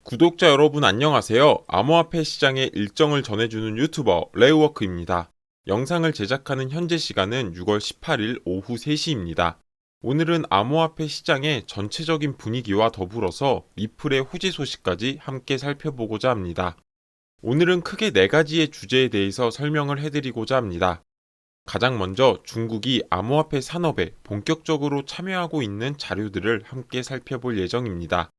구독자 여러분 안녕하세요. 암호화폐 시장의 일정을 전해주는 유튜버 레이워크입니다. 영상을 제작하는 현재 시간은 6월 18일 오후 3시입니다. 오늘은 암호화폐 시장의 전체적인 분위기와 더불어서 리플의 호재 소식까지 함께 살펴보고자 합니다. 오늘은 크게 4가지의 주제에 대해서 설명을 해드리고자 합니다. 가장 먼저 중국이 암호화폐 산업에 본격적으로 참여하고 있는 자료들을 함께 살펴볼 예정입니다.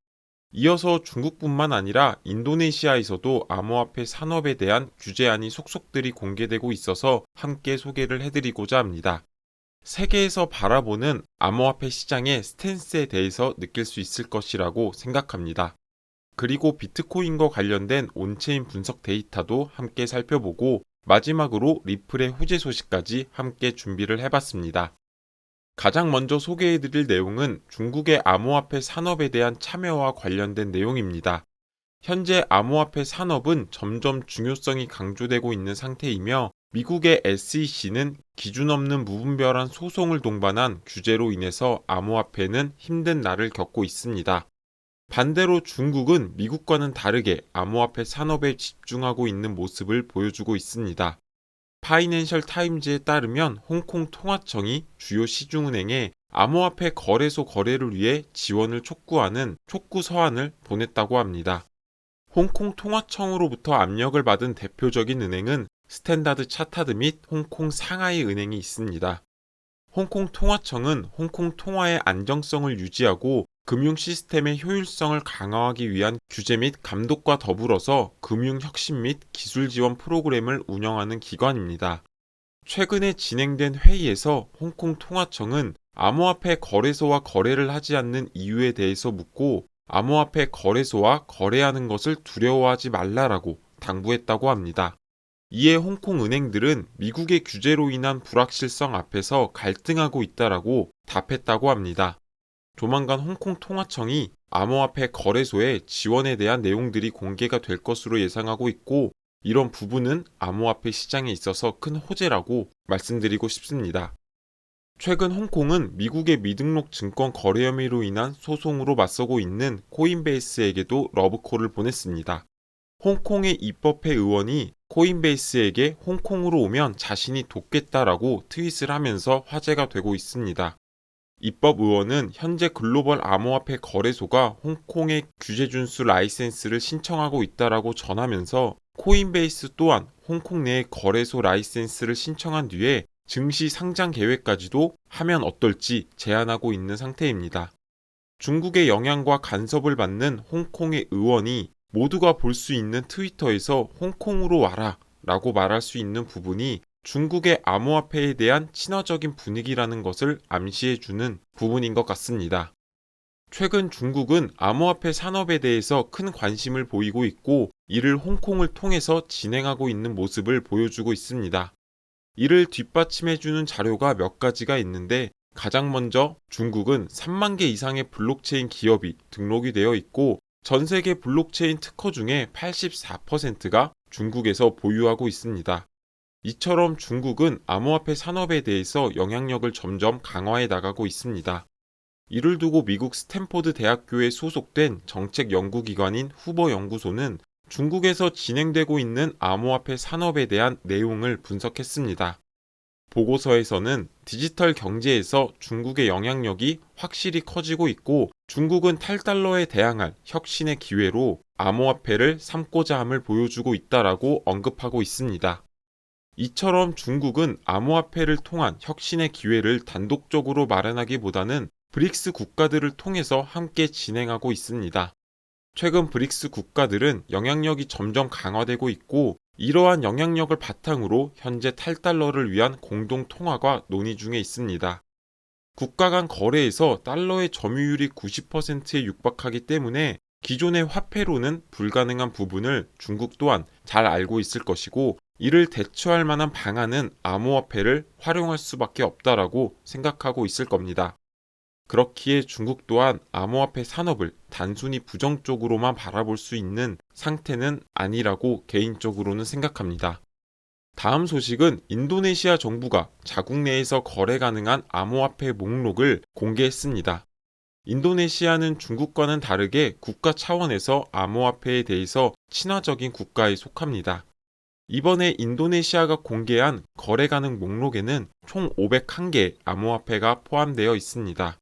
이어서 중국뿐만 아니라 인도네시아에서도 암호화폐 산업에 대한 규제안이 속속들이 공개되고 있어서 함께 소개를 해드리고자 합니다. 세계에서 바라보는 암호화폐 시장의 스탠스에 대해서 느낄 수 있을 것이라고 생각합니다. 그리고 비트코인과 관련된 온체인 분석 데이터도 함께 살펴보고 마지막으로 리플의 호재 소식까지 함께 준비를 해봤습니다. 가장 먼저 소개해드릴 내용은 중국의 암호화폐 산업에 대한 참여와 관련된 내용입니다. 현재 암호화폐 산업은 점점 중요성이 강조되고 있는 상태이며 미국의 SEC는 기준 없는 무분별한 소송을 동반한 규제로 인해서 암호화폐는 힘든 날을 겪고 있습니다. 반대로 중국은 미국과는 다르게 암호화폐 산업에 집중하고 있는 모습을 보여주고 있습니다. 파이낸셜 타임즈에 따르면 홍콩 통화청이 주요 시중은행에 암호화폐 거래소 거래를 위해 지원을 촉구하는 촉구 서한을 보냈다고 합니다. 홍콩 통화청으로부터 압력을 받은 대표적인 은행은 스탠다드 차타드 및 홍콩 상하이 은행이 있습니다. 홍콩 통화청은 홍콩 통화의 안정성을 유지하고 금융 시스템의 효율성을 강화하기 위한 규제 및 감독과 더불어서 금융 혁신 및 기술 지원 프로그램을 운영하는 기관입니다. 최근에 진행된 회의에서 홍콩 통화청은 암호화폐 거래소와 거래를 하지 않는 이유에 대해서 묻고 암호화폐 거래소와 거래하는 것을 두려워하지 말라라고 당부했다고 합니다. 이에 홍콩 은행들은 미국의 규제로 인한 불확실성 앞에서 갈등하고 있다라고 답했다고 합니다. 조만간 홍콩 통화청이 암호화폐 거래소의 지원에 대한 내용들이 공개가 될 것으로 예상하고 있고 이런 부분은 암호화폐 시장에 있어서 큰 호재라고 말씀드리고 싶습니다. 최근 홍콩은 미국의 미등록 증권 거래 혐의로 인한 소송으로 맞서고 있는 코인베이스에게도 러브콜을 보냈습니다. 홍콩의 입법회 의원이 코인베이스에게 홍콩으로 오면 자신이 돕겠다라고 트윗을 하면서 화제가 되고 있습니다. 입법 의원은 현재 글로벌 암호화폐 거래소가 홍콩의 규제 준수 라이센스를 신청하고 있다라고 전하면서 코인베이스 또한 홍콩 내 거래소 라이센스를 신청한 뒤에 증시 상장 계획까지도 하면 어떨지 제안하고 있는 상태입니다. 중국의 영향과 간섭을 받는 홍콩의 의원이 모두가 볼 수 있는 트위터에서 홍콩으로 와라 라고 말할 수 있는 부분이 중국의 암호화폐에 대한 친화적인 분위기라는 것을 암시해주는 부분인 것 같습니다. 최근 중국은 암호화폐 산업에 대해서 큰 관심을 보이고 있고 이를 홍콩을 통해서 진행하고 있는 모습을 보여주고 있습니다. 이를 뒷받침해주는 자료가 몇 가지가 있는데 가장 먼저 중국은 3만 개 이상의 블록체인 기업이 등록이 되어 있고 전 세계 블록체인 특허 중에 84%가 중국에서 보유하고 있습니다. 이처럼 중국은 암호화폐 산업에 대해서 영향력을 점점 강화해 나가고 있습니다. 이를 두고 미국 스탠포드 대학교에 소속된 정책 연구기관인 후버 연구소는 중국에서 진행되고 있는 암호화폐 산업에 대한 내용을 분석했습니다. 보고서에서는 디지털 경제에서 중국의 영향력이 확실히 커지고 있고 중국은 탈달러에 대항할 혁신의 기회로 암호화폐를 삼고자 함을 보여주고 있다라고 언급하고 있습니다. 이처럼 중국은 암호화폐를 통한 혁신의 기회를 단독적으로 마련하기보다는 브릭스 국가들을 통해서 함께 진행하고 있습니다. 최근 브릭스 국가들은 영향력이 점점 강화되고 있고 이러한 영향력을 바탕으로 현재 탈달러를 위한 공동 통화가 논의 중에 있습니다. 국가 간 거래에서 달러의 점유율이 90%에 육박하기 때문에 기존의 화폐로는 불가능한 부분을 중국 또한 잘 알고 있을 것이고 이를 대처할 만한 방안은 암호화폐를 활용할 수밖에 없다라고 생각하고 있을 겁니다. 그렇기에 중국 또한 암호화폐 산업을 단순히 부정적으로만 바라볼 수 있는 상태는 아니라고 개인적으로는 생각합니다. 다음 소식은 인도네시아 정부가 자국 내에서 거래 가능한 암호화폐 목록을 공개했습니다. 인도네시아는 중국과는 다르게 국가 차원에서 암호화폐에 대해서 친화적인 국가에 속합니다. 이번에 인도네시아가 공개한 거래 가능 목록에는 총 501개 암호화폐가 포함되어 있습니다.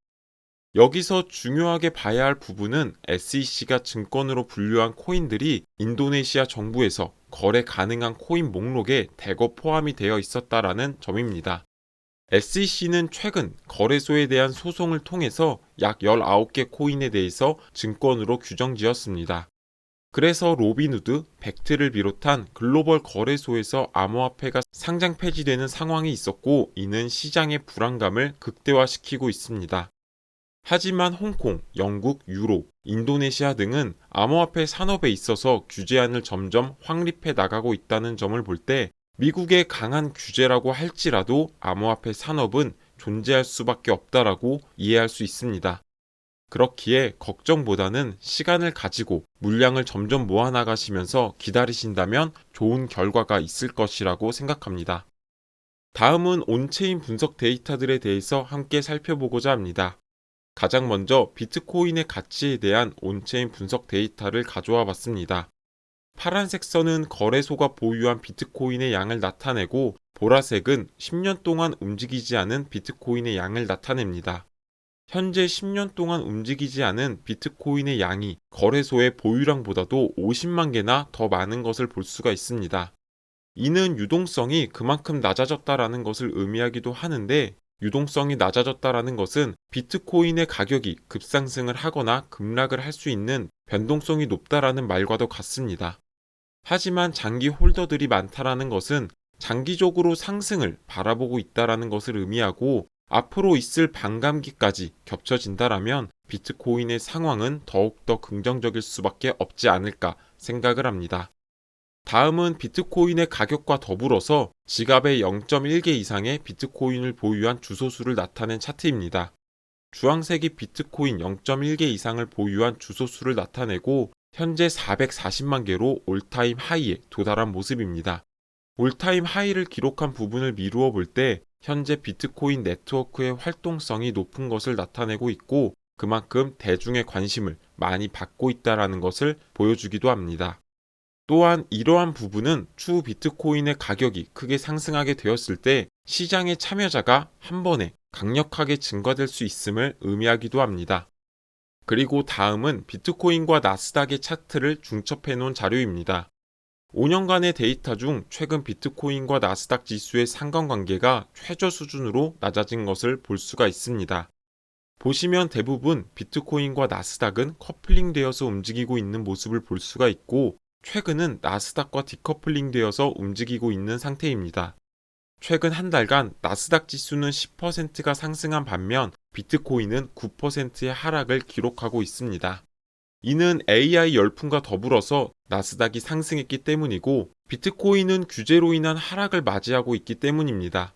여기서 중요하게 봐야 할 부분은 SEC가 증권으로 분류한 코인들이 인도네시아 정부에서 거래 가능한 코인 목록에 대거 포함이 되어 있었다라는 점입니다. SEC는 최근 거래소에 대한 소송을 통해서 약 19개 코인에 대해서 증권으로 규정지었습니다. 그래서 로빈후드, 벡트를 비롯한 글로벌 거래소에서 암호화폐가 상장 폐지되는 상황이 있었고, 이는 시장의 불안감을 극대화시키고 있습니다. 하지만 홍콩, 영국, 유럽, 인도네시아 등은 암호화폐 산업에 있어서 규제안을 점점 확립해 나가고 있다는 점을 볼 때 미국의 강한 규제라고 할지라도 암호화폐 산업은 존재할 수밖에 없다라고 이해할 수 있습니다. 그렇기에 걱정보다는 시간을 가지고 물량을 점점 모아나가시면서 기다리신다면 좋은 결과가 있을 것이라고 생각합니다. 다음은 온체인 분석 데이터들에 대해서 함께 살펴보고자 합니다. 가장 먼저 비트코인의 가치에 대한 온체인 분석 데이터를 가져와 봤습니다. 파란색 선은 거래소가 보유한 비트코인의 양을 나타내고, 보라색은 10년 동안 움직이지 않은 비트코인의 양을 나타냅니다. 현재 10년 동안 움직이지 않은 비트코인의 양이 거래소의 보유량보다도 50만 개나 더 많은 것을 볼 수가 있습니다. 이는 유동성이 그만큼 낮아졌다라는 것을 의미하기도 하는데, 유동성이 낮아졌다라는 것은 비트코인의 가격이 급상승을 하거나 급락을 할 수 있는 변동성이 높다라는 말과도 같습니다. 하지만 장기 홀더들이 많다라는 것은 장기적으로 상승을 바라보고 있다라는 것을 의미하고, 앞으로 있을 반감기까지 겹쳐진다라면 비트코인의 상황은 더욱더 긍정적일 수밖에 없지 않을까 생각을 합니다. 다음은 비트코인의 가격과 더불어서 지갑에 0.1개 이상의 비트코인을 보유한 주소수를 나타낸 차트입니다. 주황색이 비트코인 0.1개 이상을 보유한 주소수를 나타내고, 현재 440만 개로 올타임 하이에 도달한 모습입니다. 올타임 하이를 기록한 부분을 미루어 볼 때 현재 비트코인 네트워크의 활동성이 높은 것을 나타내고 있고, 그만큼 대중의 관심을 많이 받고 있다는 것을 보여주기도 합니다. 또한 이러한 부분은 추후 비트코인의 가격이 크게 상승하게 되었을 때 시장의 참여자가 한 번에 강력하게 증가될 수 있음을 의미하기도 합니다. 그리고 다음은 비트코인과 나스닥의 차트를 중첩해 놓은 자료입니다. 5년간의 데이터 중 최근 비트코인과 나스닥 지수의 상관관계가 최저 수준으로 낮아진 것을 볼 수가 있습니다. 보시면 대부분 비트코인과 나스닥은 커플링되어서 움직이고 있는 모습을 볼 수가 있고, 최근은 나스닥과 디커플링 되어서 움직이고 있는 상태입니다. 최근 한 달간 나스닥 지수는 10%가 상승한 반면 비트코인은 9%의 하락을 기록하고 있습니다. 이는 AI 열풍과 더불어서 나스닥이 상승했기 때문이고, 비트코인은 규제로 인한 하락을 맞이하고 있기 때문입니다.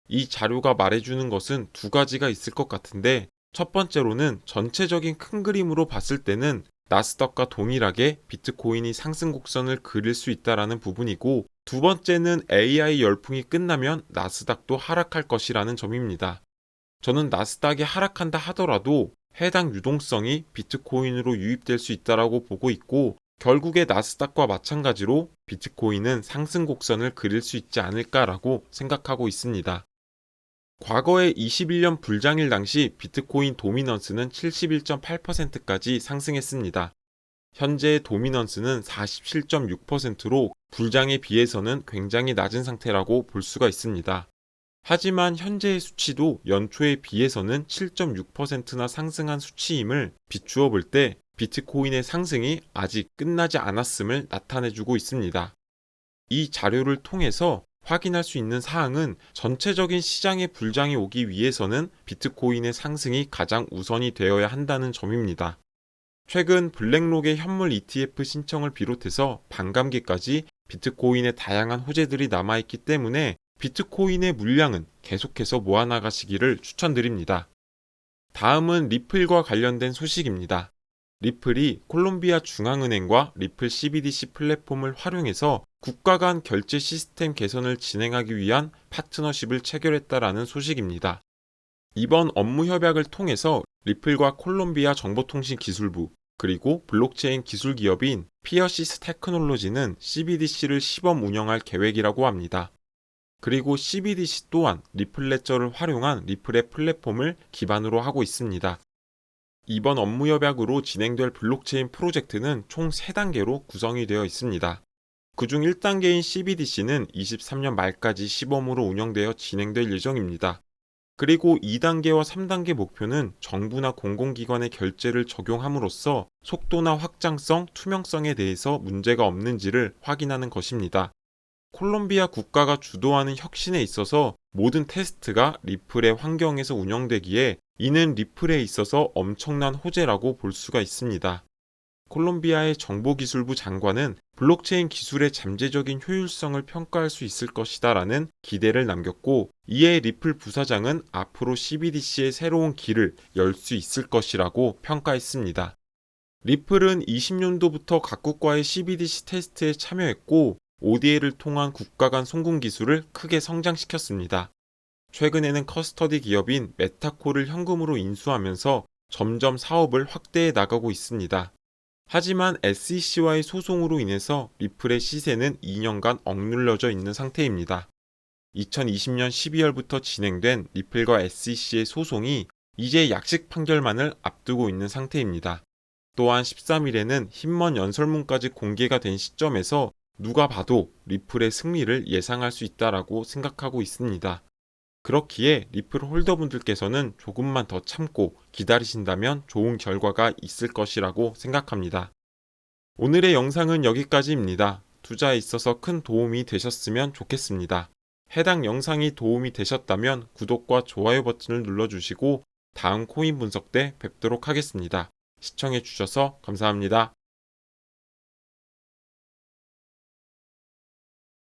이 자료가 말해주는 것은 두 가지가 있을 것 같은데, 첫 번째로는 전체적인 큰 그림으로 봤을 때는 나스닥과 동일하게 비트코인이 상승 곡선을 그릴 수 있다라는 부분이고, 두 번째는 AI 열풍이 끝나면 나스닥도 하락할 것이라는 점입니다. 저는 나스닥이 하락한다 하더라도 해당 유동성이 비트코인으로 유입될 수 있다라고 보고 있고, 결국에 나스닥과 마찬가지로 비트코인은 상승 곡선을 그릴 수 있지 않을까라고 생각하고 있습니다. 과거에 21년 불장일 당시 비트코인 도미넌스는 71.8%까지 상승했습니다. 현재의 도미넌스는 47.6%로 불장에 비해서는 굉장히 낮은 상태라고 볼 수가 있습니다. 하지만 현재의 수치도 연초에 비해서는 7.6%나 상승한 수치임을 비추어 볼 때 비트코인의 상승이 아직 끝나지 않았음을 나타내주고 있습니다. 이 자료를 통해서 확인할 수 있는 사항은 전체적인 시장의 불장이 오기 위해서는 비트코인의 상승이 가장 우선이 되어야 한다는 점입니다. 최근 블랙록의 현물 ETF 신청을 비롯해서 반감기까지 비트코인의 다양한 호재들이 남아있기 때문에 비트코인의 물량은 계속해서 모아나가시기를 추천드립니다. 다음은 리플과 관련된 소식입니다. 리플이 콜롬비아 중앙은행과 리플 CBDC 플랫폼을 활용해서 국가 간 결제 시스템 개선을 진행하기 위한 파트너십을 체결했다라는 소식입니다. 이번 업무 협약을 통해서 리플과 콜롬비아 정보통신기술부 그리고 블록체인 기술 기업인 피어시스 테크놀로지는 CBDC를 시범 운영할 계획이라고 합니다. 그리고 CBDC 또한 리플레저를 활용한 리플의 플랫폼을 기반으로 하고 있습니다. 이번 업무 협약으로 진행될 블록체인 프로젝트는 총 3단계로 구성이 되어 있습니다. 그중 1단계인 CBDC는 23년 말까지 시범으로 운영되어 진행될 예정입니다. 그리고 2단계와 3단계 목표는 정부나 공공기관의 결제를 적용함으로써 속도나 확장성, 투명성에 대해서 문제가 없는지를 확인하는 것입니다. 콜롬비아 국가가 주도하는 혁신에 있어서 모든 테스트가 리플의 환경에서 운영되기에 이는 리플에 있어서 엄청난 호재라고 볼 수가 있습니다. 콜롬비아의 정보기술부 장관은 블록체인 기술의 잠재적인 효율성을 평가할 수 있을 것이다라는 기대를 남겼고, 이에 리플 부사장은 앞으로 CBDC의 새로운 길을 열 수 있을 것이라고 평가했습니다. 리플은 20년도부터 각국과의 CBDC 테스트에 참여했고 ODA를 통한 국가 간 송금 기술을 크게 성장시켰습니다. 최근에는 커스터디 기업인 메타코를 현금으로 인수하면서 점점 사업을 확대해 나가고 있습니다. 하지만 SEC와의 소송으로 인해서 리플의 시세는 2년간 억눌려져 있는 상태입니다. 2020년 12월부터 진행된 리플과 SEC의 소송이 이제 약식 판결만을 앞두고 있는 상태입니다. 또한 13일에는 흰먼 연설문까지 공개가 된 시점에서 누가 봐도 리플의 승리를 예상할 수 있다라고 생각하고 있습니다. 그렇기에 리플 홀더분들께서는 조금만 더 참고 기다리신다면 좋은 결과가 있을 것이라고 생각합니다. 오늘의 영상은 여기까지입니다. 투자에 있어서 큰 도움이 되셨으면 좋겠습니다. 해당 영상이 도움이 되셨다면 구독과 좋아요 버튼을 눌러주시고 다음 코인 분석 때 뵙도록 하겠습니다. 시청해주셔서 감사합니다.